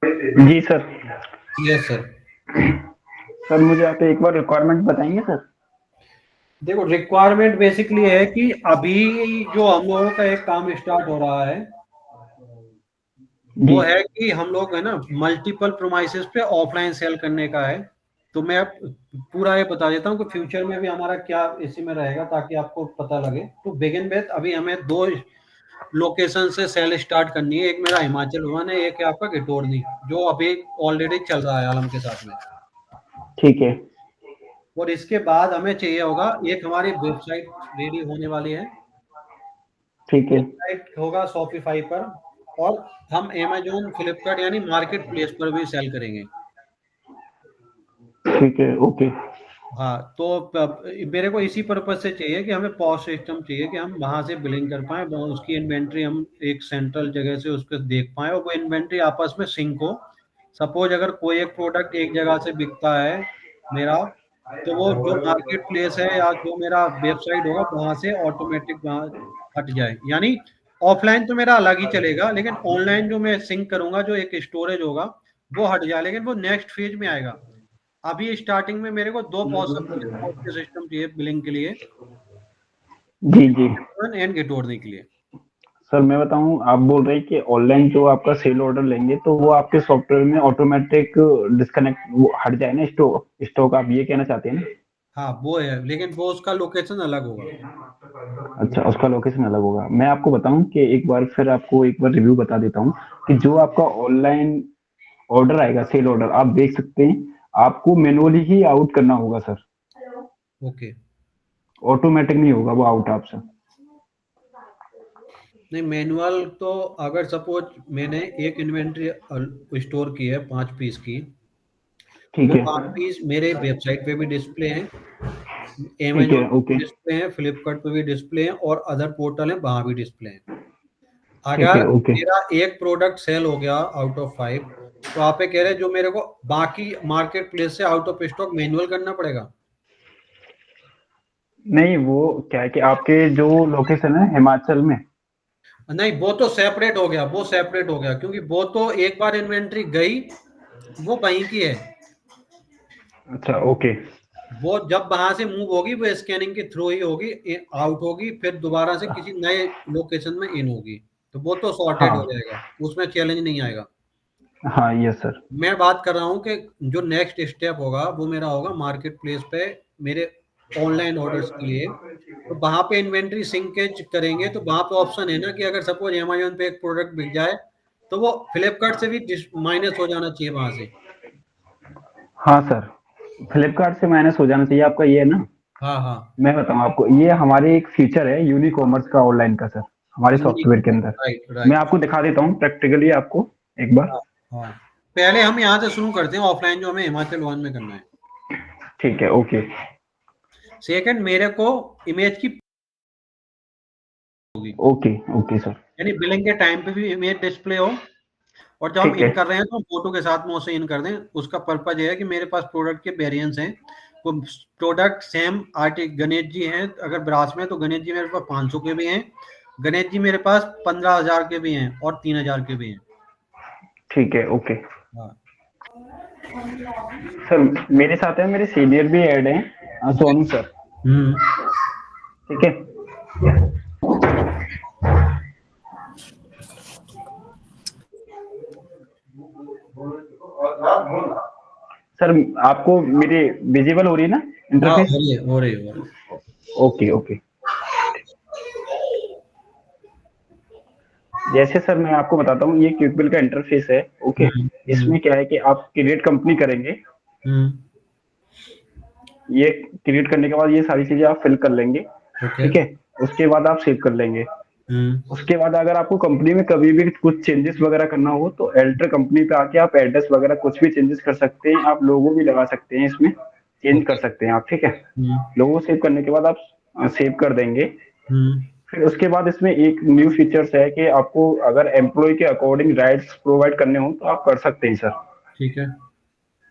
जी sir. Yes sir. Sir मुझे आप एक बार रिक्वायरमेंट बताएंगे सर? देखो, रिक्वायरमेंट बेसिकली है कि अभी जो हम लोगों का एक काम स्टार्ट हो रहा है जी। वो है कि हम लोग है ना मल्टीपल प्रोमाइसेस पे ऑफलाइन सेल करने का है। तो मैं अब पूरा ये बता देता हूँ कि फ्यूचर में भी हमारा क्या इसी में रहेगा ताकि आपको पता लगे। तो बिगिन विथ अभी हमें दो लोकेशन से सेल स्टार्ट करनी है। एक मेरा हिमाचल वन है, एक है आपका गिटोरनी, जो अभी ऑलरेडी चल रहा है आलम के साथ में। ठीक है। और इसके बाद हमें चाहिए होगा, एक हमारी वेबसाइट रेडी होने वाली है। ठीक है। वेबसाइट होगा शॉपिफाई पर, और हम अमेजोन फ्लिपकार्ट यानी मार्केट प्लेस पर भी सेल करेंगे। ठीक है। ओके। हाँ, तो मेरे को इसी पर्पज से चाहिए कि हमें पॉस सिस्टम चाहिए कि हम वहां से बिलिंग कर पाए, उसकी इन्वेंट्री हम एक सेंट्रल जगह से उसको देख पाए और वो इन्वेंट्री आपस में सिंक हो। सपोज अगर कोई एक प्रोडक्ट एक जगह से बिकता है मेरा, तो वो जो मार्केट प्लेस है या जो मेरा वेबसाइट होगा वहां से ऑटोमेटिक वहां हट जाए। यानी ऑफलाइन तो मेरा अलग ही चलेगा, लेकिन ऑनलाइन जो मैं सिंक करूंगा, जो एक स्टोरेज होगा वो हट जाए, लेकिन वो नेक्स्ट फेज में आएगा। अभी स्टार्टिंग में मेरे को दो पॉसिबल सिस्टम चाहिए बिलिंग के लिए, जी जी। एंड गिटोरने के लिए। सर मैं बताऊं, आप बोल रहे हैं कि ऑनलाइन जो आपका सेल ऑर्डर लेंगे तो वो आपके सॉफ्टवेयर में ऑटोमेटिक डिस्कनेक्ट वो हट जाए ना, स्टॉक स्टॉक, आप ये कहना चाहते हैं ना? हाँ वो है, लेकिन वो उसका लोकेशन अलग होगा। अच्छा, उसका लोकेशन अलग होगा। मैं आपको बताऊं कि एक बार फिर आपको एक बार रिव्यू बता देता हूं कि जो आपका ऑनलाइन ऑर्डर आएगा, सेल ऑर्डर, आप देख सकते हैं, आपको मैनुअली ही आउट करना होगा सर। ओके। ऑटोमेटिक नहीं होगा वो आउट आपसे। नहीं, मैनुअल तो अगर सपोज मैंने एक इन्वेंट्री स्टोर की है 5 पीस की, ठीक वो है। 5 पीस मेरे वेबसाइट पे भी डिस्प्ले हैं, ठीक अमेजोन है। पे ओके। भी डिस्प्ले हैं, फ्लिपकार्ट पे भी डिस्प्ले हैं, और अदर पोर्टल है वहां भी डिस्प्ले हैं। ठीक अगर है। ओके। मेरा एक प्रोडक्ट सेल हो गया आउट ऑफ 5, तो आप ये कह रहे हैं जो मेरे को बाकी मार्केट प्लेस से आउट ऑफ स्टॉक मैनुअल करना पड़ेगा? नहीं, वो क्या है कि आपके जो लोकेशन है हिमाचल में। नहीं, वो तो सेपरेट हो गया, वो सेपरेट हो गया, क्योंकि वो तो एक बार इन्वेंट्री गई, वो वहीं की है। अच्छा। ओके। वो जब वहां से मूव होगी वो स्कैनिंग के थ्रू ही होगी, आउट होगी, फिर दोबारा से किसी नए लोकेशन में इन होगी। तो वो तो सॉर्टेड हो हाँ। जाएगा, उसमें चैलेंज नहीं आएगा। हाँ यस सर। मैं बात कर रहा हूँ कि जो नेक्स्ट स्टेप होगा वो मेरा होगा मार्केट प्लेस पे मेरे ऑनलाइन ऑर्डर्स के लिए। तो वहां पे इन्वेंट्री सिंकेज करेंगे, तो वहां पे ऑप्शन है ना कि अगर सपोज अमेजोन पे एक प्रोडक्ट बिक जाए, तो वो फ्लिपकार्ट से भी माइनस हो जाना चाहिए वहां से। हाँ सर, फ्लिपकार्ट से माइनस हो जाना चाहिए आपका, ये है ना? हाँ हाँ। मैं बताऊँ आपको, ये हमारे एक फीचर है यूनिकॉमर्स का, ऑनलाइन का सर, हमारे यूनिक। सॉफ्टवेयर के अंदर। राइट मैं राइट। आपको दिखा देता हूँ प्रैक्टिकली आपको एक बार। हाँ हाँ। पहले हम यहाँ से शुरू करते हैं ऑफलाइन, जो हमें हिमाचल वन में करना है। ठीक है। ओके। सेकंड, मेरे को इमेज की होगी, ओके। Okay sir. यानी बिलिंग के टाइम पे भी इमेज डिस्प्ले हो, और जब हम ठीक है। इन कर रहे हैं तो हम फोटो के साथ में उसे इन कर दें। उसका पर्पज ये है कि मेरे पास प्रोडक्ट के वेरिएंट्स हैं। वो product same Arctic Ganesh ji हैं अगर ब्रास में, तो गणेश जी मेरे पास 500 के भी हैं, गणेश जी मेरे पास 15,000 के भी हैं, और 3,000 के भी हैं। ठीक है। ओके। हाँ। सर मेरे साथ है, मेरे सीनियर भी ऐड हैं, सोनू सर। हम्म। ठीक है। सर आपको मेरी विजिबल हो रही है ना हाँ, इंटरफेस? हो रही है हो रही है हो रही है। ओके। ओके। जैसे सर मैं आपको बताता हूँ, ये क्विकबिल का इंटरफेस है। ओके। हम्म। इसमें क्या है कि आप क्रिएट कंपनी करेंगे। हम्म। ये क्रिएट करने के बाद ये सारी चीजें आप फिल कर लेंगे। ओके। ठीक है। उसके बाद आप सेव कर लेंगे। हम्म। उसके बाद अगर आपको कंपनी में कभी भी कुछ चेंजेस वगैरह करना हो तो एल्टर कंपनी पे आके आप एड्रेस वगैरह कुछ भी चेंजेस कर सकते हैं, आप लोगो भी लगा सकते हैं इसमें, चेंज कर ओके। सकते हैं आप। ठीक है। हम्म। लोगो सेव करने के बाद आप सेव कर देंगे। हम्म। फिर उसके बाद इसमें एक न्यू फीचर्स है कि आपको अगर एम्प्लॉय के अकॉर्डिंग राइट्स प्रोवाइड करने हो तो आप कर सकते हैं सर। ठीक है।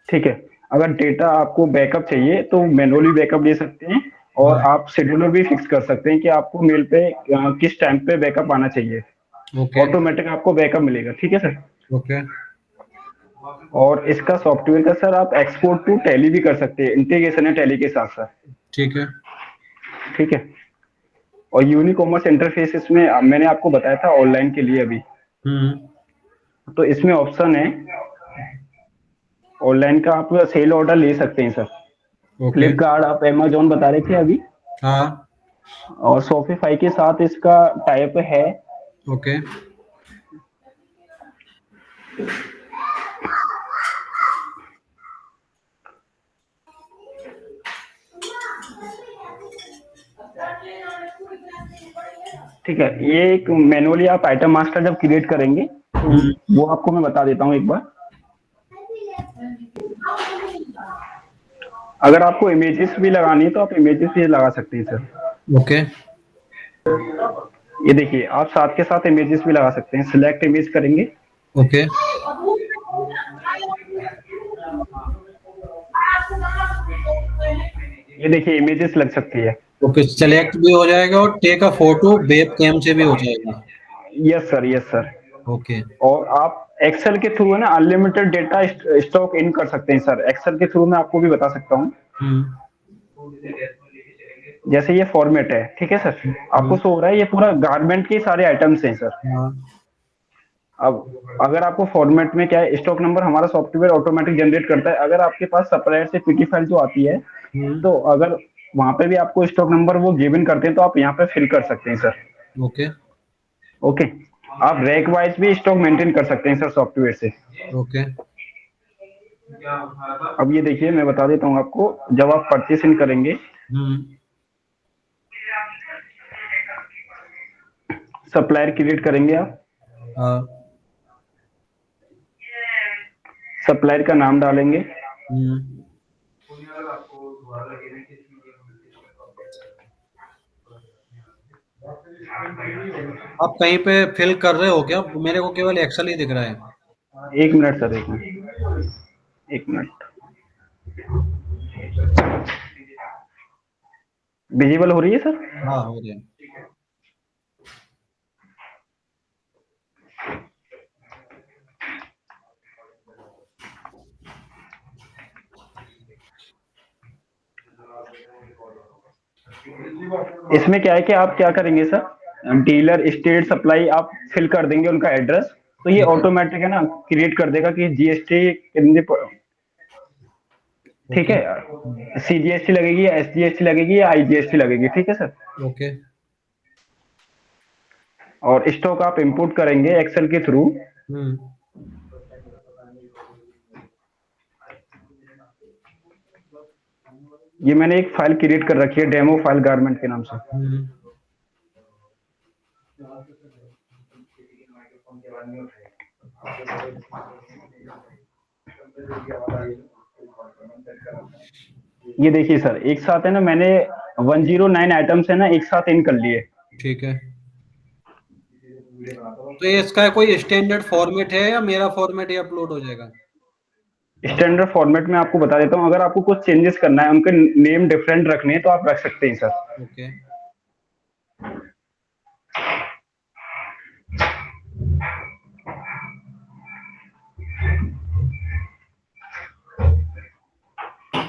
ठीक है। अगर डेटा आपको बैकअप चाहिए तो मैनुअली बैकअप ले सकते हैं, और हाँ। आप शेड्यूलर भी फिक्स कर सकते हैं कि आपको मेल पे किस टाइम पे बैकअप आना चाहिए। ओके। ऑटोमेटिक आपको बैकअप मिलेगा। ठीक है सर। ओके। और इसका सॉफ्टवेयर का सर आप एक्सपोर्ट टू टैली भी कर सकते हैं, इंटीग्रेशन है टैली के साथ साथ। ठीक है। ठीक है। और यूनिकॉमर्स इंटरफेस इसमें मैंने आपको बताया था ऑनलाइन के लिए अभी, हम्म। तो इसमें ऑप्शन है ऑनलाइन का, आप सेल ऑर्डर ले सकते हैं सर। ओके। फ्लिपकार्ट, आप अमेजोन बता रहे थे अभी, हाँ। और शॉपिफाई के साथ इसका टाइप है। ओके। ठीक है, ये एक मैनुअली आप आइटम मास्टर जब क्रिएट करेंगे तो हम्म। वो आपको मैं बता देता हूँ एक बार। अगर आपको इमेजेस भी लगानी है तो आप इमेजेस भी लगा सकते हैं सर। ओके। ये देखिए, आप साथ के साथ इमेजेस भी लगा सकते हैं, सिलेक्ट इमेज करेंगे। ओके। ये देखिए इमेजेस लग सकती है। ओके, सेलेक्ट भी हो जाएगा और take a photo webcam से भी हो जाएगा। Yes sir, yes sir. Okay. और आप एक्सेल के थ्रू है ना अनलिमिटेड डेटा स्टॉक इन कर सकते हैं सर। एक्सेल के थ्रू मैं आपको भी बता सकता हूँ। हम्म। जैसे ये फॉर्मेट है, ठीक है सर, आपको हम्म। शो हो रहा है ये पूरा गारमेंट के सारे आइटम्स हैं सर। हाँ। अब अगर आपको फॉर्मेट में क्या है, स्टॉक नंबर हमारा सॉफ्टवेयर ऑटोमेटिक जनरेट करता है। अगर आपके पास सप्लायर से पीटी फाइल जो आती है, हम्म। तो अगर वहां पे भी आपको स्टॉक नंबर वो गिवन करते हैं तो आप यहाँ पे फिल कर सकते हैं सर। ओके। ओके। आप रैक वाइज भी स्टॉक मेंटेन कर सकते हैं सर सॉफ्टवेयर से। ओके। अब ये देखिए मैं बता देता हूँ आपको, जब आप परचेस इन करेंगे, हम्म। सप्लायर क्रिएट करेंगे आप, हाँ। सप्लायर का नाम डालेंगे। हम्म। आप कहीं पे फिल कर रहे हो क्या? मेरे को केवल एक्सेल ही दिख रहा है। एक मिनट सर, एक मिनट, एक मिनट। विजिबल हो रही है सर? हाँ, हो गया। इसमें क्या है कि आप क्या करेंगे सर, डीलर, स्टेट, सप्लाई आप फिल कर देंगे उनका एड्रेस, तो ये ठीक है। ऑटोमेटिक है ना क्रिएट कर देगा कि जीएसटी कितने ठीक ओके। है, सीजीएसटी लगेगी या एसजीएसटी लगेगी या आईजीएसटी लगेगी, ठीक है सर। ओके। और स्टॉक आप इंपोर्ट करेंगे एक्सेल के थ्रू। हम्म। ये मैंने एक फाइल क्रिएट कर रखी है, डेमो फाइल गारमेंट के नाम से। हम्म। ये देखिए सर, एक साथ है ना मैंने 109 आइटम्स है ना एक साथ इन कर लिए। ठीक है। तो ये इसका कोई स्टैंडर्ड फॉर्मेट है या मेरा फॉर्मेट ही अपलोड हो जाएगा? स्टैंडर्ड फॉर्मेट में आपको बता देता हूँ, अगर आपको कुछ चेंजेस करना है, उनके नेम डिफरेंट रखने हैं तो आप रख सकते हैं सर। ओके।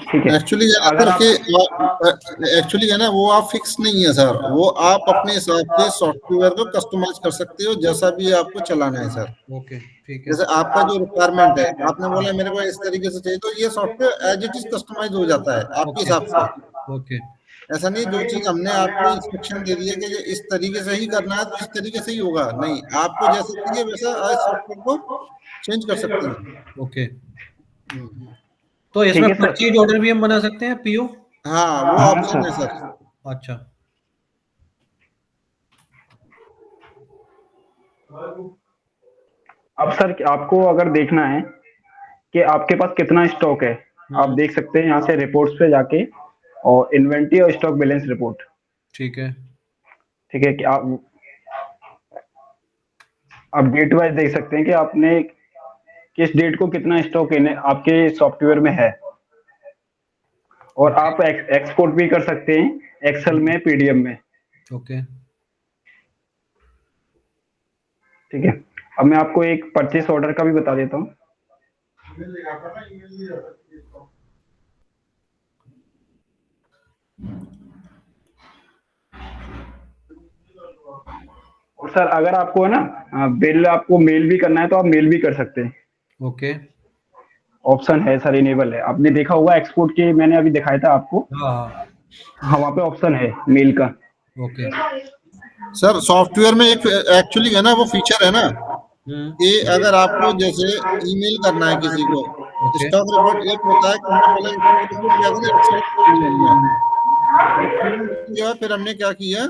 ठीक है। एक्चुअली है ना अगर सर आप कि एक्चुअली है ना वो आप फिक्स नहीं है सर, वो आप अपने हिसाब से सॉफ्टवेयर को कस्टमाइज कर सकते हो जैसा भी आपको चलाना है सर। ओके। ठीक है। जैसे आपका जो रिक्वायरमेंट है, आपने बोला मेरे को इस तरीके से चाहिए, तो ये software as it is customise हो जाता है आपके ओके। हिसाब से। ओके। ऐसा नहीं जो चीज हमने आपको इंस्ट्रक्शन दे दी है कि ये इस तरीके से ही करना है तो इस तरीके से ही होगा, नहीं, आपको जैसा चाहिए वैसा आज सॉफ्टवेयर को चेंज कर सकते हैं। ओके। हम्म। तो ठीक इसमें है सर। परचेज ऑर्डर भी हम बना सकते हैं, पीओ? हाँ, वो हाँ ऑप्शन है सर। सर। अच्छा। अब सर आपको अगर देखना है कि आपके पास कितना स्टॉक है, आप हम्म। देख सकते हैं यहाँ से रिपोर्ट्स पे जाके, और इन्वेंट्री और स्टॉक बैलेंस रिपोर्ट। ठीक है। ठीक है कि आप डेट वाइज देख सकते हैं कि आपने किस डेट को कितना स्टॉक इन आपके सॉफ्टवेयर में है। और ओके। आप एक्सपोर्ट भी कर सकते हैं एक्सेल में, पीडीएफ में। ओके। ठीक है। अब मैं आपको एक परचेस ऑर्डर का भी बता देता हूँ। और सर अगर आपको है ना बिल आपको मेल भी करना है तो आप मेल भी कर सकते हैं, ओके। ऑप्शन है सर, इनेबल है। आपने देखा होगा एक्सपोर्ट के, मैंने अभी दिखाया था आपको। हाँ हाँ। हाँ, वहाँ पे ऑप्शन है मेल का। ओके। सर सॉफ्टवेयर में एक एक्चुअली है ना वो फीचर है ना कि अगर आपको जैसे ईमेल करना है किसी को, ओके। स्टॉक रिपोर्ट एक होता है कि हमने पहले स्टॉक रिपोर्ट क्या करी, एक्सेल की हमने, एक्सेल में उसकी जगह फिर हमने क्या किया,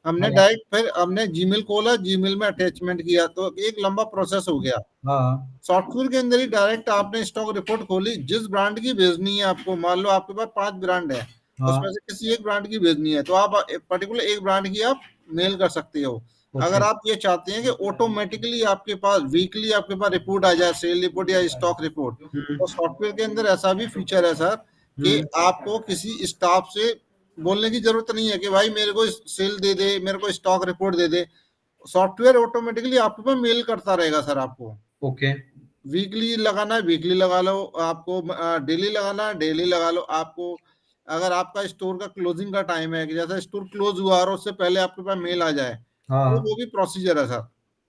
हमने हाँ डायरेक्ट फिर हमने जीमेल खोला, जीमेल में अटैचमेंट किया, तो एक लंबा प्रोसेस हो गया। हाँ सॉफ्टवेयर के अंदर ही डायरेक्ट आपने स्टॉक रिपोर्ट खोली, जिस ब्रांड की भेजनी है आपको, मान लो आपके पास 5 ब्रांड है, उसमें हाँ। से किसी एक ब्रांड की भेजनी है, तो आप पर्टिकुलर एक ब्रांड की आप मेल कर सकते हो। ओके। अगर आप ये चाहते हैं कि ऑटोमेटिकली आपके पास वीकली आपके पास रिपोर्ट आ जाए, सेल रिपोर्ट या स्टॉक रिपोर्ट, तो सॉफ्टवेयर के अंदर ऐसा भी फीचर है सर कि आपको किसी स्टाफ से बोलने की जरूरत नहीं है कि भाई मेरे को सेल दे दे, मेरे को स्टॉक रिपोर्ट दे दे। सॉफ्टवेयर ऑटोमेटिकली आपके पास मेल करता रहेगा सर आपको। ओके। वीकली लगाना है वीकली लगा लो, आपको डेली लगाना है डेली लगा लो। आपको अगर आपका स्टोर का क्लोजिंग का टाइम है कि जैसे स्टोर क्लोज हुआ और उससे पहले आपके पास मेल आ जाए, तो हाँ। वो भी प्रोसीजर है सर।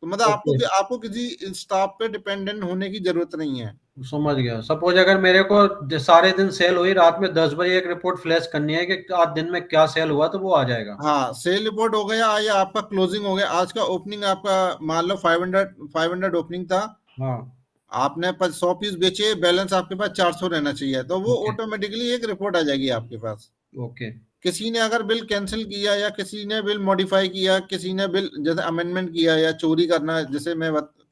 तो मतलब ओके, आपको किसी स्टाफ पे डिपेंडेंट होने की जरूरत नहीं है। समझ गया। सपोज अगर मेरे को सारे दिन सेल हुई, रात में 10 बजे एक रिपोर्ट फ्लैश करनी है कि आज दिन में क्या सेल हुआ, तो वो आ जाएगा। हाँ, सेल रिपोर्ट हो गया या आपका क्लोजिंग हो गया, आज का ओपनिंग आपका मान लो 500 ओपनिंग था, हाँ। आपने 100 पीस बेचे, बैलेंस आपके पास 400 रहना चाहिए, तो वो ओके। ऑटोमेटिकली एक रिपोर्ट आ जाएगी आपके पास। ओके। किसी ने अगर बिल कैंसिल किया या किसी ने बिल मॉडिफाई किया, किसी ने बिल जैसे अमेंडमेंट किया या चोरी करना जैसे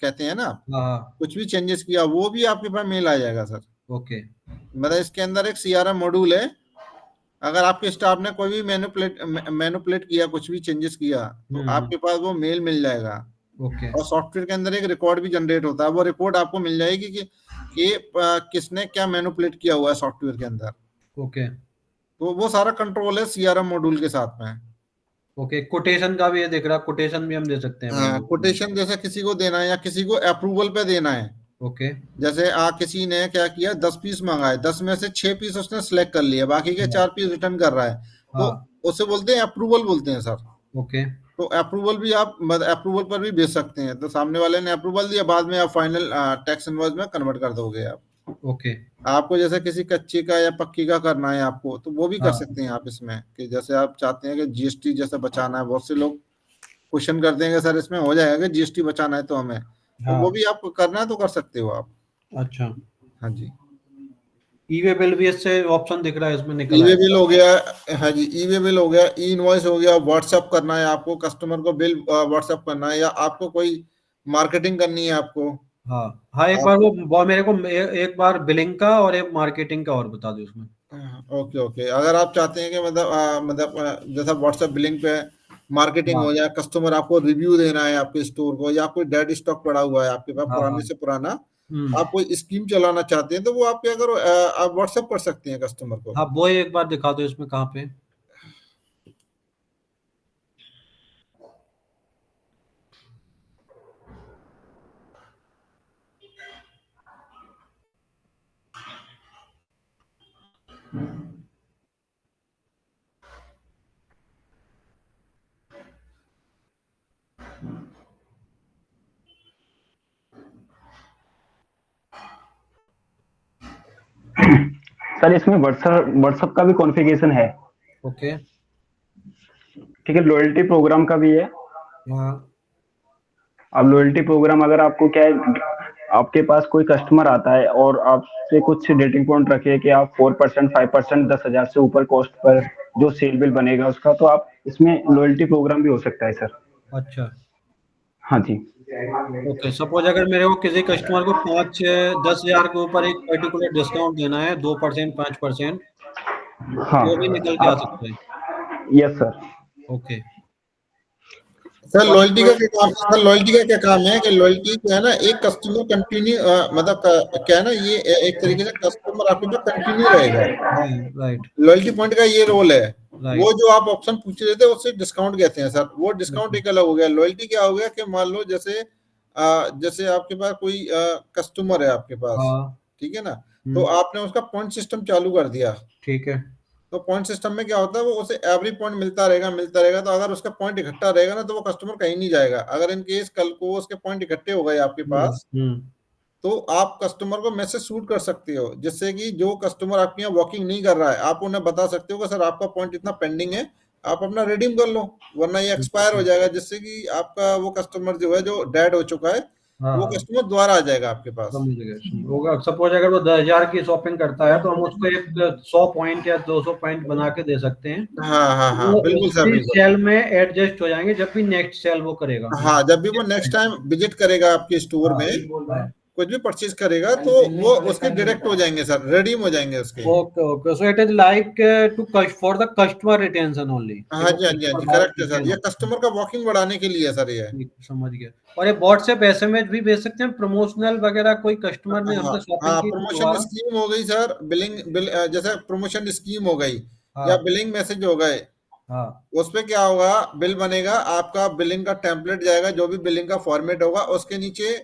कहते हैं ना, हाँ हाँ। कुछ भी चेंजेस किया, वो भी आपके पास मेल आ जाएगा सर। ओके। मतलब इसके अंदर एक सीआरएम मॉड्यूल है, अगर आपके स्टाफ ने कोई भी मैनुपुलेट किया, कुछ भी चेंजेस किया, तो आपके पास वो मेल मिल जाएगा। ओके। और सॉफ्टवेयर के अंदर एक रिकॉर्ड भी जनरेट होता है, वो रिपोर्ट आपको मिल जाएगी कि किसने क्या मैनुपुलेट किया हुआ है सॉफ्टवेयर के अंदर। ओके। तो वो सारा कंट्रोल है सीआरएम मॉड्यूल के साथ में। ओके। कोटेशन का भी ये दिख रहा, कोटेशन भी हम दे सकते हैं अपने हाँ, ग्रुप में। कोटेशन जैसे किसी को देना है या किसी को अप्रूवल पे देना है, ओके। जैसे किसी ने क्या किया, 10 पीस मंगाए, 10 में से 6 पीस उसने सिलेक्ट कर लिया, बाकी के 4 पीस रिटर्न कर रहा है, तो हाँ। उसे बोलते हैं अप्रूवल बोलते हैं सर। ओके। तो अप्रूवल भी आप अप्रूवल पर भी भेज सकते हैं, तो सामने वाले ने अप्रूवल दिया, बाद में आप फाइनल टैक्स इनवॉइस में कन्वर्ट कर दोगे आप। ओके। आपको जैसे किसी कच्ची का या पक्की का करना है आपको, तो वो भी कर हाँ सकते हैं आप इसमें, कि जैसे आप चाहते हैं कि जीएसटी जैसे बचाना है, बहुत से लोग क्वेश्चन करते हैं कि सर इसमें हो जाएगा कि जीएसटी बचाना है तो हमें, तो वो हाँ। भी आपको करना है तो कर सकते हो आप। अच्छा। हाँ जी। ई वे बिल भी इससे ऑप्शन दिख रहा है, इसमें ई निकल वे आया। बिल हो गया। हाँ जी, ई वे बिल हो गया, ई इनवॉइस हो गया, व्हाट्सअप करना है आपको, कस्टमर को बिल व्हाट्सअप करना है, या आपको कोई मार्केटिंग करनी है आपको। हाँ हाँ, एक बार वो मेरे को एक बार बिलिंग का और एक मार्केटिंग का और बता दो उसमें। ओके ओके, अगर आप चाहते हैं कि जैसा व्हाट्सएप बिलिंग पे मार्केटिंग हाँ हो जाए, कस्टमर आपको रिव्यू देना है आपके स्टोर को, या कोई डेड स्टॉक पड़ा हुआ है आपके पास हाँ हाँ। पुराने से पुराना, हम्म। आप कोई स्कीम चलाना चाहते हैं, तो वो आपके अगर आप व्हाट्सएप कर सकते हैं कस्टमर को। हाँ, वो एक बार दिखा दो इसमें कहाँ पे। सर इसमें व्हाट्सएप व्हाट्सएप का भी कॉन्फ़िगरेशन है। ओके। ठीक है, लॉयल्टी प्रोग्राम का भी है। हाँ अब लॉयल्टी प्रोग्राम अगर आपको क्या है, आपके पास कोई कस्टमर आता है और आपसे कुछ रेटिंग पॉइंट रखे कि आप 4% 5% 10,000 से ऊपर कॉस्ट पर जो सेल बिल बनेगा उसका, तो आप इसमें लॉयल्टी प्रोग्राम भी हो सकता है सर। अच्छा। हाँ जी। ओके, सपोज अगर मेरे को किसी कस्टमर को 5 10 हजार के ऊपर एक पर्टिकुलर डिस्काउंट देना है, 2% 5%, हाँ। वो भी निकल के आ आप, सकता है। Yes sir. ओके। सर और लॉयल्टी का क्या काम, सर लॉयल्टी का क्या काम है कि लॉयल्टी क्या है ना, एक कस्टमर कंटिन्यू क्या है ना, ये एक तरीके से कस्टमर आपके पास कंटिन्यू रहेगा। हाँ, राइट। लॉयल्टी पॉइंट का ये रोल है। वो राइट। जो आप ऑप्शन पूछ रहे थे उससे डिस्काउंट कहते हैं सर, वो डिस्काउंट एक अलग हो गया। लॉयल्टी क्या हो गया कि मान लो जैसे जैसे आपके पास कोई कस्टमर है आपके पास, हाँ ठीक है ना, तो आपने उसका पॉइंट सिस्टम चालू कर दिया, ठीक है। तो पॉइंट सिस्टम में क्या होता है, वो उसे एवरी पॉइंट मिलता रहेगा, तो अगर उसका पॉइंट इकट्ठा रहेगा ना तो वो कस्टमर कहीं नहीं जाएगा। अगर इन केस कल को उसके पॉइंट इकट्ठे हो गए आपके पास, तो आप कस्टमर को मैसेज शूट कर सकते हो, जिससे कि जो कस्टमर आपके यहाँ वॉकिंग नहीं कर रहा है, आप उन्हें बता सकते हो कि सर आपका पॉइंट इतना पेंडिंग है, आप अपना रिडीम कर लो, वरना ये एक्सपायर हो जाएगा, जिससे कि आपका वो कस्टमर जो है जो डेड हो चुका है, वो कस्टमर दोबारा आ जाएगा आपके पास। होगा, सपोज अगर वो 10,000 की शॉपिंग करता है तो हम उसको एक 100 पॉइंट या 200 पॉइंट बना के दे सकते हैं। हाँ, बिल्कुल सर, बिल्कुल। सेल में एडजस्ट हो जाएंगे जब भी नेक्स्ट सेल वो करेगा। हाँ, जब भी वो नेक्स्ट टाइम विजिट करेगा आपके स्टोर में, कुछ भी परचेज करेगा, तो वो उसके डायरेक्ट हो जाएंगे सर, रिडीम हो जाएंगे उसके। Okay, so it is like to for the customer retention only. हाँ जी, करेक्ट है सर, ये कस्टमर का वॉकिंग बढ़ाने के लिए है सर ये। समझ गया। और ये व्हाट्सएप एसएमएस भी भेज सकते हैं, प्रमोशनल वगैरह, कोई कस्टमर ने हमसे शॉपिंग की प्रमोशन स्कीम हो गई सर, जैसे प्रमोशन स्कीम हो गई, या बिलिंग मैसेज हो गए, उस पे क्या होगा, बिल बनेगा आपका, बिलिंग का टेम्पलेट जाएगा, जो भी बिलिंग का फॉर्मेट होगा, उसके नीचे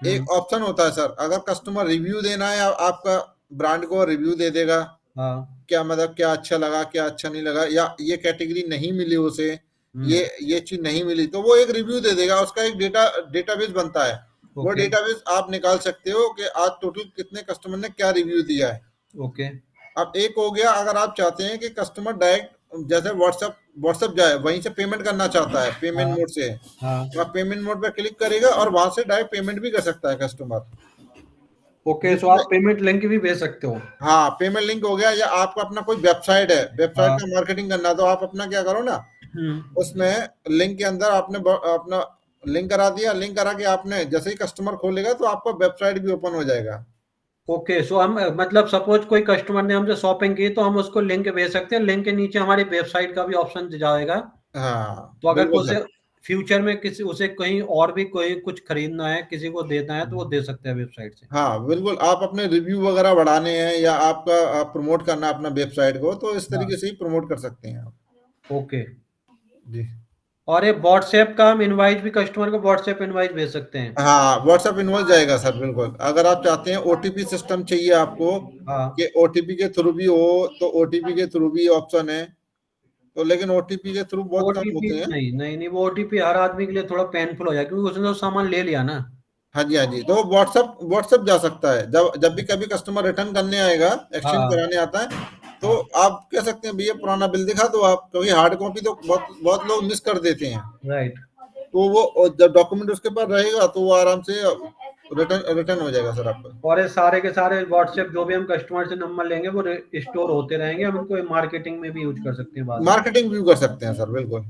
एक ऑप्शन होता है सर, अगर कस्टमर रिव्यू देना है, आपका ब्रांड को रिव्यू दे देगा, क्या मतलब क्या अच्छा लगा, क्या अच्छा नहीं लगा, या ये कैटेगरी नहीं मिली उसे, ये चीज नहीं मिली, तो वो एक रिव्यू दे देगा, उसका एक डेटाबेस बनता है। वो डेटाबेस आप निकाल सकते हो कि आज टोटल कितने कस्टमर ने क्या रिव्यू दिया है। ओके। अब एक हो गया, अगर आप चाहते हैं कि कस्टमर डायरेक्ट जैसे व्हाट्सएप जाए, वहीं से पेमेंट करना चाहता है, पेमेंट मोड से, तो आप पेमेंट मोड पे क्लिक करेगा और वहां से डायरेक्ट पेमेंट भी कर सकता है कस्टमर। ओके, सो आप पेमेंट लिंक भी भेज सकते हो। हाँ, पेमेंट लिंक हो गया, या आपका अपना कोई वेबसाइट है, वेबसाइट का मार्केटिंग करना है, तो आप अपना क्या करो ना, उसमें लिंक के अंदर आपने अपना लिंक करा दिया, लिंक करा के आपने जैसे ही कस्टमर खोलेगा तो आपका वेबसाइट भी ओपन हो जाएगा। ओके, सो हम मतलब सपोज कोई कस्टमर ने हमसे शॉपिंग की, तो हम उसको लिंक भेज सकते हैं, लिंक के नीचे हमारी वेबसाइट का भी ऑप्शन जाएगा। हाँ, तो अगर उसे फ्यूचर में किसी उसे कहीं और भी कोई कुछ खरीदना है, किसी को देना है, तो वो दे सकते हैं वेबसाइट से। हाँ, बिल्कुल, आप अपने रिव्यू वगैरह बढ़ाने हैं, या आपका प्रमोट करना है अपना वेबसाइट को, तो इस तरीके से ही प्रमोट कर सकते हैं आप। ओके जी। और ये व्हाट्सएप का हम इनवाइट भी, कस्टमर को व्हाट्सएप इनवाइट भेज सकते हैं। हाँ, व्हाट्सएप इनवॉइस जाएगा सर, बिल्कुल। अगर आप चाहते हैं ओटीपी सिस्टम चाहिए आपको, कि ओटीपी के थ्रू भी हो, तो ओटीपी के थ्रू भी ऑप्शन है, तो लेकिन ओटीपी के थ्रू बहुत कम ओटीपी होते हैं। नहीं, वो ओटीपी हर आदमी के लिए थोड़ा पेनफुल हो जाए, क्योंकि उसने तो सामान ले लिया ना। हाँ जी, तो व्हाट्सएप जा सकता है, जब भी कभी कस्टमर रिटर्न करने आएगा, एक्सचेंज कराने आता है, तो आप कह सकते हैं भैया पुराना बिल दिखा दो आप, क्योंकि हार्ड कॉपी तो बहुत लोग मिस कर देते हैं। राइट। तो वो जब डॉक्यूमेंट उसके पास रहेगा, तो वो आराम से रिटर्न हो जाएगा सर आपका। और ये सारे के सारे व्हाट्सएप जो भी हम कस्टमर से नंबर लेंगे, वो स्टोर होते रहेंगे, हम इनको मार्केटिंग में भी यूज कर सकते हैं, बाद में मार्केटिंग व्यू कर सकते हैं सर, बिल्कुल।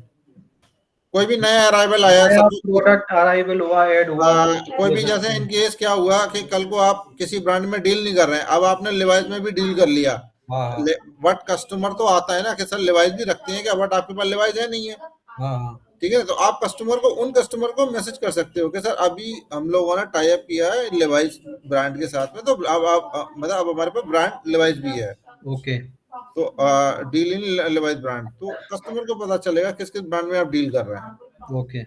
कोई भी नया अराइवल आया, सब प्रोडक्ट अराइवल हुआ, ऐड हुआ, कोई भी, जैसे इन केस क्या हुआ कि कल को आप किसी ब्रांड में डील नहीं कर रहे हैं, अब आपने लिवाइस में भी डील कर लिया, बट कस्टमर तो आता है ना कि सर लिवाइस भी रखते हैं क्या, बट आपके पास लिवाइस है नहीं है, ठीक है, तो आप उन कस्टमर को मैसेज कर सकते हो कि सर अभी हम लोगों ने टाई अप किया है लिवाइस ब्रांड के साथ में, तो अब आप मतलब अब हमारे पास ब्रांड लिवाइस भी है। ओके, तो डील इन लिवाइस ब्रांड, तो कस्टमर को पता चलेगा किस किस ब्रांड में आप डील कर रहे हैं। ओके।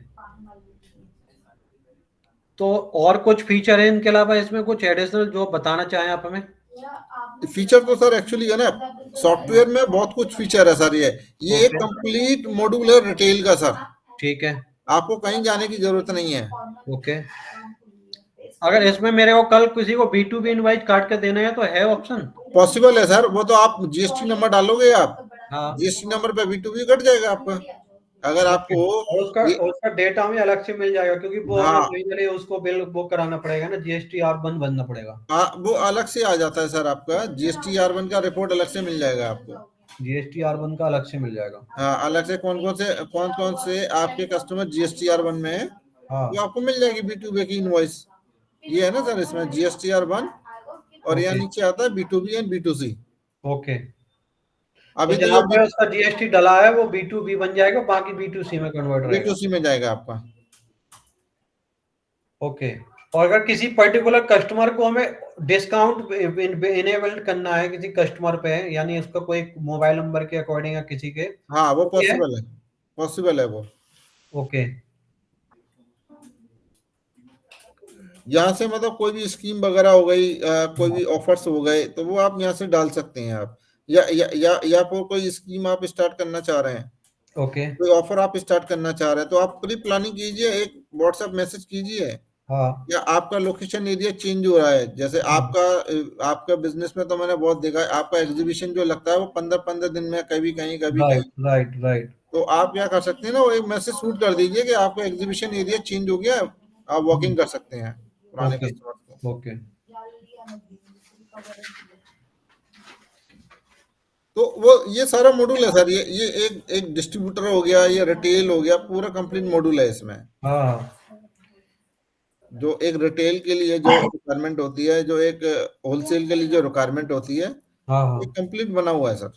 तो और कुछ फीचर है इनके अलावा इसमें, कुछ एडिशनल जो बताना चाहें आप हमें? फीचर तो सर एक्चुअली है ना, सॉफ्टवेयर में बहुत कुछ फीचर है सर, ये एक कंप्लीट मॉड्यूलर रिटेल का सर। ठीक है, आपको कहीं जाने की जरूरत नहीं है। ओके। अगर इसमें मेरे को कल किसी को B2B इनवाइट काट के देना है, तो है ऑप्शन? पॉसिबल है सर, वो तो आप जीएसटी नंबर डालोगे, आप हाँ, जीएसटी नंबर पे B2B कट जाएगा आपका। अगर आपको उसका डेटा हमें अलग से मिल जाएगा, क्योंकि वो हमें उसको बिल बुक कराना पड़ेगा ना, GSTR1 भरना पड़ेगा। वो अलग से आ जाता है सर, आपका GSTR1 का रिपोर्ट अलग से मिल जाएगा आपको। GSTR1 का अलग से मिल जाएगा। हाँ, अलग से कौन से आपके कस्टमर GSTR1 में है, वो आपको मिल जाएगी B2B की इनवॉइस। ये है ना सर, इसमें GSTR1 और यहाँ नीचे आता है B2B एंड B2C। ओके, अभी तो जहाँ पे उसका GST डला है वो B2B बन जाएगा, बाकी B2C में कन्वर्ट रहेगा। B2C में जाएगा आपका। ओके। और अगर किसी पर्टिकुलर कस्टमर को हमें डिस्काउंट इनेबल करना है किसी कस्टमर पे, यानी उसका कोई मोबाइल नंबर के अकॉर्डिंग या किसी के, हाँ, वो पॉसिबल है वो। ओके। यहाँ से मतलब कोई भी स्कीम वगैरह हो गई, कोई भी ऑफर्स हो गए, तो वो आप यहाँ से डाल सकते हैं आप, या कोई स्कीम आप स्टार्ट करना चाह रहे हैं, ओके। कोई ऑफर आप स्टार्ट करना चाह रहे हैं, तो आप प्री प्लानिंग कीजिए, एक व्हाट्सएप मैसेज कीजिए, हाँ या आपका लोकेशन एरिया चेंज हो रहा है, जैसे आपका बिजनेस में तो मैंने बहुत देखा है, आपका एग्जीबिशन जो लगता है वो 15-15 दिन में कभी कहीं कभी कहीं, राइट राइट राइट। तो आप क्या कर सकते हैं ना, वो एक मैसेज शूट कर दीजिए कि आपका एग्जीबिशन एरिया चेंज हो गया है, आप वॉकिंग कर सकते हैं पुराने ओके कस्टमर को। ओके। तो वो ये सारा मॉड्यूल है सर, ये एक डिस्ट्रीब्यूटर हो गया, ये रिटेल हो गया, पूरा कंप्लीट मॉड्यूल है इसमें। हाँ जो एक रिटेल के लिए जो रिक्वायरमेंट होती है, जो एक होलसेल के लिए जो रिक्वायरमेंट होती है, हाँ ये हाँ। कंप्लीट बना हुआ है सर।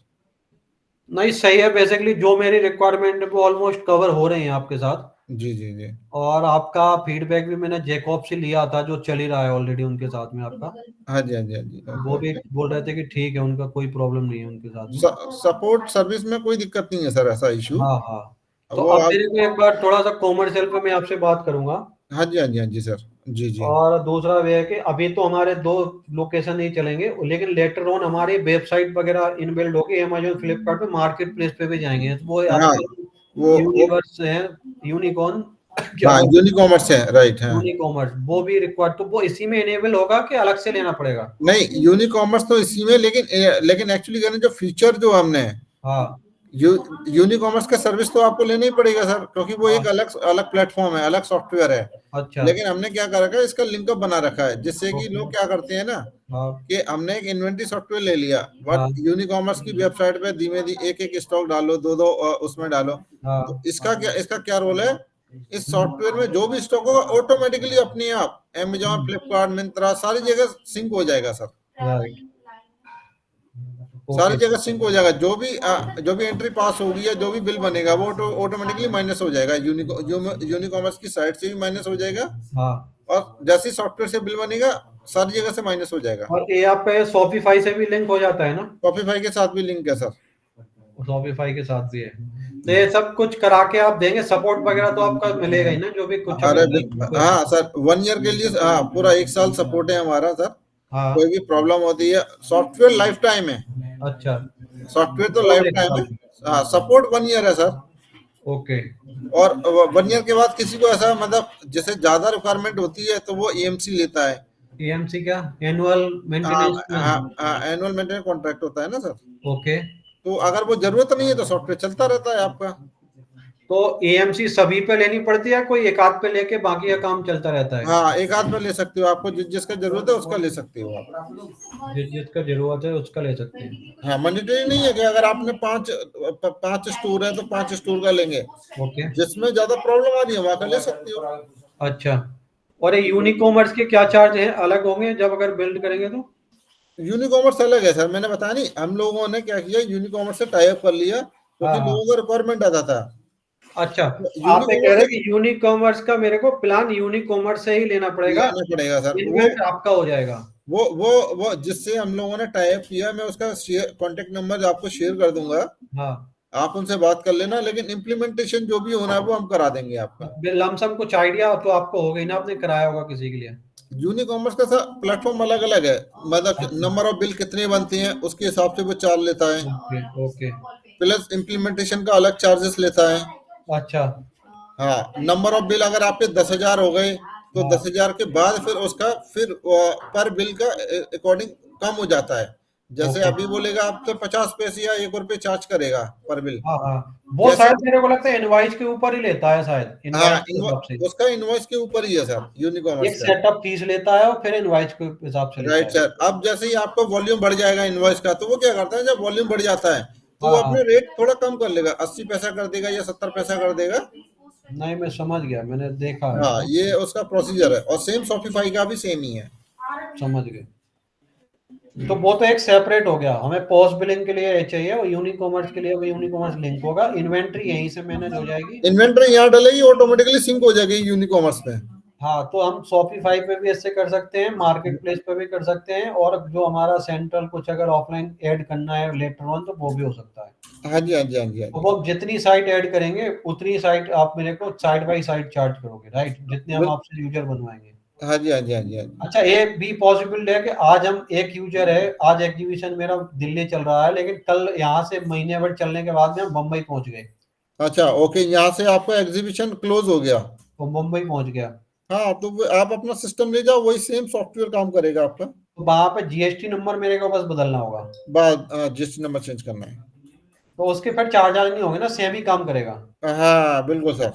नहीं सही है, बेसिकली जो मेरी रिक्वायरमेंट है वो ऑलमोस्ट कवर हो रही है आपके साथ। जी जी जी। और आपका फीडबैक भी मैंने जैकॉब से लिया था, जो चल ही रहा है ऑलरेडी उनके साथ में आपका। हाँ जी हाँ जी हाँ जी, ओके वो भी ओके। बोल रहे थे कि ठीक है, उनका कोई प्रॉब्लम नहीं है उनके साथ में। सपोर्ट सर्विस में कोई दिक्कत नहीं है सर, ऐसा इशू। हाँ हाँ। तो वो अब आप, मेरे को एक बार थोड़ा सा कॉमर्शियल पे मैं आपसे बात करूंगा। हाँ जी हाँ जी हाँ जी सर। जी जी। और दूसरा ये है कि अभी तो हमारे 2 लोकेशन नहीं चलेंगे, लेकिन लेटर ऑन हमारी वेबसाइट वगैरह इनबिल्ड होगी अमेजोन फ्लिपकार्ट पे, मार्केट प्लेस पे भी जाएंगे। तो वो हाँ, आपके वो यूनिवर्स है, यूनिकॉर्न क्या हाँ, बोलते हैं, यूनिकॉमर्स है, राइट, हाँ। यूनिकॉमर्स, वो भी रिक्वायर्ड, तो वो इसी में इनेबल होगा कि अलग से लेना पड़ेगा? नहीं, यूनिकॉमर्स तो इसी में, लेकिन एक्चुअली कहने जो फीचर जो हमने हाँ यू यूनिकॉमर्स का सर्विस तो आपको लेना ही पड़ेगा सर, क्योंकि वो हाँ। एक अलग अलग प्लेटफॉर्म है, अलग सॉफ्टवेयर है। अच्छा। लेकिन हमने क्या कर रखा है, इसका लिंकअप बना रखा है, जिससे कि ओके। लोग क्या करते हैं ना, हाँ कि हमने एक इन्वेंटरी सॉफ्टवेयर ले लिया, बट हाँ यूनिकॉमर्स की वेबसाइट पे धीमे धीमे एक एक स्टॉक डालो, दो दो उसमें डालो। तो हाँ। इसका क्या रोल है, इस सॉफ्टवेयर में जो भी स्टॉक होगा ऑटोमेटिकली अपने आप अमेजॉन, फ्लिपकार्ट, मिंत्रा सारी जगह सिंक हो जाएगा सर। राइट। सारी ओके। जगह सिंक हो जाएगा, जो भी एंट्री पास होगी या जो भी बिल बनेगा वो ऑटोमेटिकली माइनस हो जाएगा, यूनिकॉमर्स की साइट से भी माइनस हो जाएगा, हाँ। और जैसे सॉफ्टवेयर से बिल बनेगा सारी जगह से माइनस हो जाएगा। और ये आप पे शॉपिफाई से भी लिंक हो जाता है ना? शॉपिफाई के साथ भी लिंक है सर। शॉपिफाई के साथ भी है। तो ये सब कुछ करा के आप देंगे, सपोर्ट वगैरह तो आपका मिलेगा ही ना, जो भी कुछ अरे अगर कोई। हाँ सर, 1 ईयर के लिए, हाँ, पूरा 1 साल सपोर्ट है हमारा सर। हाँ। कोई भी प्रॉब्लम होती है, सॉफ्टवेयर लाइफ टाइम है, अच्छा। सॉफ्टवेयर तो और लाइफ 1 टाइम साल। है। हाँ, सपोर्ट 1 ईयर है सर। ओके। और 1 ईयर के बाद किसी को ऐसा मतलब जैसे ज्यादा रिक्वायरमेंट होती है तो वो एएमसी लेता है। एएमसी क्या? एनुअल हाँ मेंटेनेंस हाँ प्लान। हाँ, एनुअल मेंटेनेंस कॉन्ट्रैक्ट होता है ना सर। ओके। तो अगर वो जरूरत नहीं है तो सॉफ्टवेयर चलता रहता है आपका। तो एएमसी सभी पे लेनी पड़ती है, कोई एक आध पे लेके बाकी का काम चलता रहता है? हाँ, एक आध पे ले सकते हो, आपको जिसका जरूरत है उसका ले सकते हो आप। जिसका जरूरत है उसका ले सकते हैं। हाँ, मैंडेटरी नहीं है कि अगर आपने पांच स्टोर है तो 5 स्टोर का लेंगे, ओके। जिसमें ज्यादा प्रॉब्लम आ रही है वहां का ले सकते हो। अच्छा। और ये यूनिकॉमर्स के क्या चार्ज हैं, अलग होंगे जब अगर बिल्ड करेंगे तो? यूनिकॉमर्स अलग है सर, मैंने बताया नहीं, हम लोगों ने क्या किया, यूनिकॉमर्स से टाई अप कर लिया हाँ क्योंकि हाँ। लोगों का रिक्वायरमेंट आता था। अच्छा। आप ये कह यूनिकॉमर्स रहे से हैं कि यूनिकॉमर्स का मेरे को प्लान यूनिकॉमर्स से ही लेना पड़ेगा, लेना पड़ेगा सर। इन्वेंट आपका हो जाएगा? वो जिससे हम लोगों ने टाई अप किया, मैं उसका कॉन्टेक्ट नंबर आपको शेयर कर दूंगा, हाँ। आप उनसे बात कर लेना, लेकिन इम्प्लीमेंटेशन जो भी होना है वो हम करा देंगे आपका। लमसम कुछ आइडिया तो आपको हो गई ना, आपने कराया होगा किसी के लिए? यूनिकॉमर्स का सर प्लेटफॉर्म अलग अलग है, मतलब अच्छा। नंबर ऑफ बिल कितने बनते हैं उसके हिसाब से वो चार्ज लेता है, ओके ओके। प्लस इम्प्लीमेंटेशन का अलग चार्जेस लेता है। अच्छा। हाँ, नंबर ऑफ बिल अगर आपके 10,000 हो गए तो हाँ 10,000 के बाद फिर उसका पर बिल का अकॉर्डिंग कम हो जाता है। जैसे ओके। अभी बोलेगा आप तो 50 पैसे या 1 रुपये चार्ज करेगा पर बिल। हाँ हाँ, वो जैसे, शायद मेरे को लगता है इनवाइस के ऊपर ही लेता है, शायद इनवाइस हाँ, के हिसाब से। उसका इनवॉइस के ऊपर ही है सर, यूनिकॉमर्स एक का। सेटअप फीस लेता है और फिर इनवाइस के हिसाब से लेता राइट है। सर, अब जैसे ही आपका वॉल्यूम बढ़ जाएगा इनवॉइस का, तो वो क्या करता है, जब वॉल्यूम बढ़ जाता है तो हाँ वो हाँ। अपने रेट थोड़ा कम कर लेगा, 80 पैसा कर देगा या 70 पैसा कर देगा। नहीं मैं समझ गया, मैंने देखा है हाँ, इसको। ये उसका प्रोसीजर है, और सेम शॉपिफाई का भी सेम ही है। समझ गए। तो वो तो एक सेपरेट हो गया, हमें पोस्ट बिलिंग के लिए ये चाहिए, और यूनिकॉमर्स के लिए वो यूनिकॉमर्स लिंक होगा, इन्वेंट्री यहीं से मैनेज हो जाएगी। इन्वेंटरी यहाँ डलेगी, ऑटोमेटिकली सिंक हो जाएगी यूनिकॉमर्स पे। हाँ, तो हम शॉपिफाई पे भी ऐसे कर सकते हैं, मार्केट प्लेस पे भी कर सकते हैं, और जो हमारा सेंट्रल कुछ अगर ऑफलाइन ऐड करना है लेटर ऑन तो वो भी हो सकता है। हाँ जी हाँ जी हाँ जी हाँ तो जी। वो जितनी साइट ऐड करेंगे उतनी साइट आप मेरे को साइड बाई साइड चार्ज करोगे, राइट, जितने हम बिल, आपसे यूजर बनवाएंगे? हाँ जी, हाँ जी, हाँ जी, हाँ जी। अच्छा, ये भी पॉसिबल है कि आज हम एक यूजर है, आज एग्जीबिशन मेरा दिल्ली चल रहा है, लेकिन कल यहाँ से महीने भर चलने के बाद में हम बम्बई पहुंच गए, अच्छा, ओके, यहाँ से आपका एग्जीबिशन क्लोज हो गया। तो मुंबई पहुंच गया, हाँ, तो आप अपना सिस्टम ले जाओ, वही सेम सॉफ्टवेयर काम करेगा आपका। तो वहां पे जीएसटी नंबर मेरे को बस बदलना होगा, जिस नंबर चेंज करना है। तो उसके फिर चार्ज नहीं होंगे ना, सेम ही काम करेगा। हाँ, बिल्कुल सर।